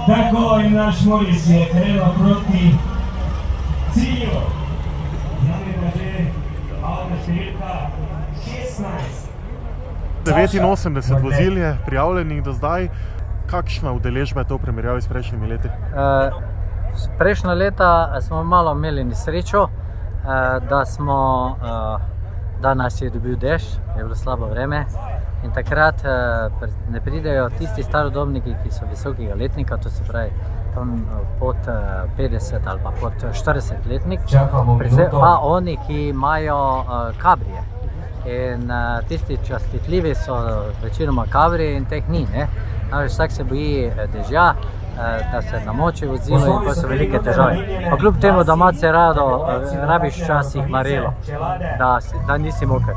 Tako in naš Moris je krenuo proti cilju. Nam je pa že avto številka 16. 89 vozil je prijavljenih do zdaj. Kakšna udeležba je to v primerjavi s prejšnjimi leti? Prejšnja leta smo malo imeli nesrečo, da nas je dobil dež, je bilo slabo vreme in takrat ne pridejo tisti starodobniki, ki so visokega letnika, to se pravi pod 50 ali pa pod 40 letnik, predvsem pa oni, ki imajo kabrije. In tisti častitljivi so večinoma kabri in teh ni. Vsak se boji dežja, da se namoči vozilo in pa so velike težave. Pa kljub temu, da malce rado rabiš včasih marelo, da nisi moker.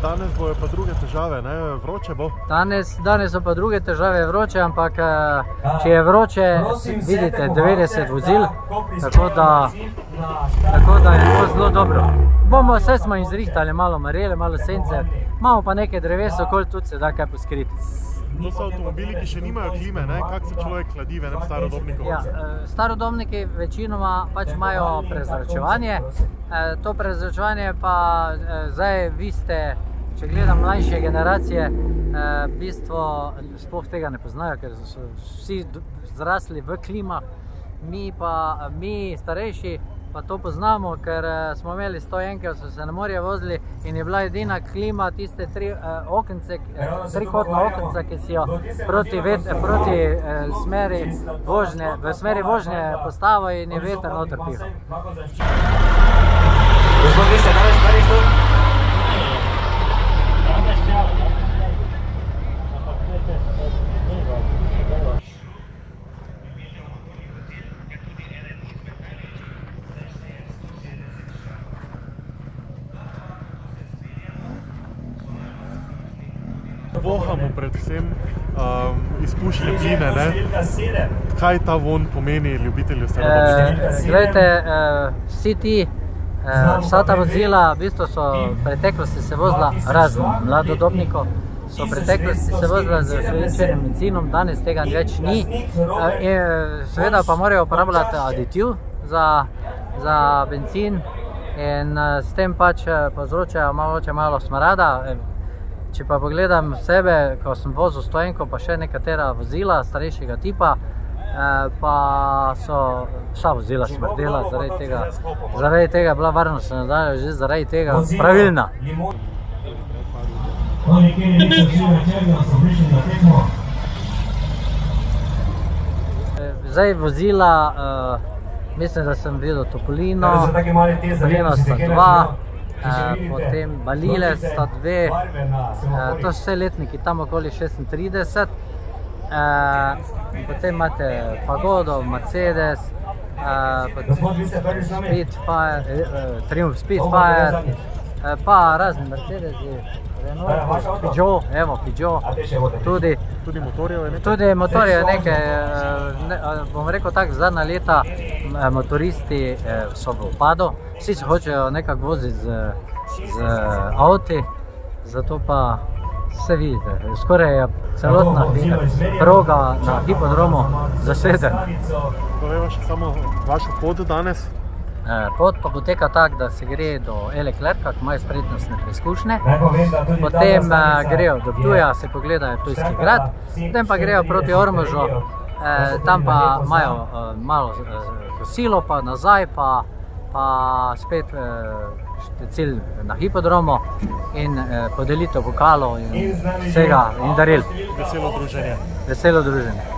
Danes bojo pa druge težave, ne? Vroče bo? Danes so pa druge težave vroče, ampak če je vroče, vidite 90 vozil, tako da je to zelo dobro. Vse smo jim zrihtali malo marele, malo sence, imamo pa nekaj dreves okoli, tudi se da kaj poskriti. To so avtomobili, ki še nimajo klime, ne? Kako se človek hladi v enem starodobniku? Ja, starodobniki večinoma pač imajo prezračevanje. To prezračevanje pa zdaj vi ste, če gledam mlajše generacije, v bistvu sploh tega ne poznajo, ker so vsi zrasli v klimah. Mi starejši pa to poznamo, ker smo imeli 101, so se na morje vozili in je bila edina klima tiste trikotna okenca, ki si jo proti smeri vožnje postavo in je veter noter pihal. Vohamo predvsem izpušne pline, ne? Kaj ta von pomeni ljubitelju starodobnika? Glejte, vsa ta vozila v bistvu so v preteklosti se vozila razno mladodobnikov, so v preteklosti se vozila z osvežitvenim bencinom, danes tega več ni. Seveda pa morajo uporabljati aditiv za bencin in s tem pač povzročajo malo smrada. Če pa pogledam sebe, ko sem vozil 101, pa še nekatera vozila starejšega tipa, pa so vsa vozila smrdela, zaradi tega je bila varnostna nadalja že zaradi tega pravilna. Zdaj vozila, mislim, da sem videl Topolino, Topolino sta 2, potem Balile sta 2, to so vse letniki tam okoli 36, potem imate Pagodo, Mercedes, Triumph Spitfire, pa razni Mercedesi, Renault, Peugeot, tudi motorjev nekaj, bom rekel tako, zadnja leta motoristi so v upadu, vsi se hočejo nekako voziti z avti, zato pa se vidite, skoraj je celotna proga na hipodromu zasedena. Povejmo še samo vašo pot danes? Pot pa poteka tako, da se gre do Leclerca, ki imajo spretnostne preizkušnje, potem grejo do Ptuja, se pogledajo Ptujski grad, potem pa grejo proti Ormožu, tam pa imajo malo kosilo, pa nazaj, pa spet cilj na hipodromu in podelitev pokalov in vsega in daril. Veselo druženje. Veselo druženje.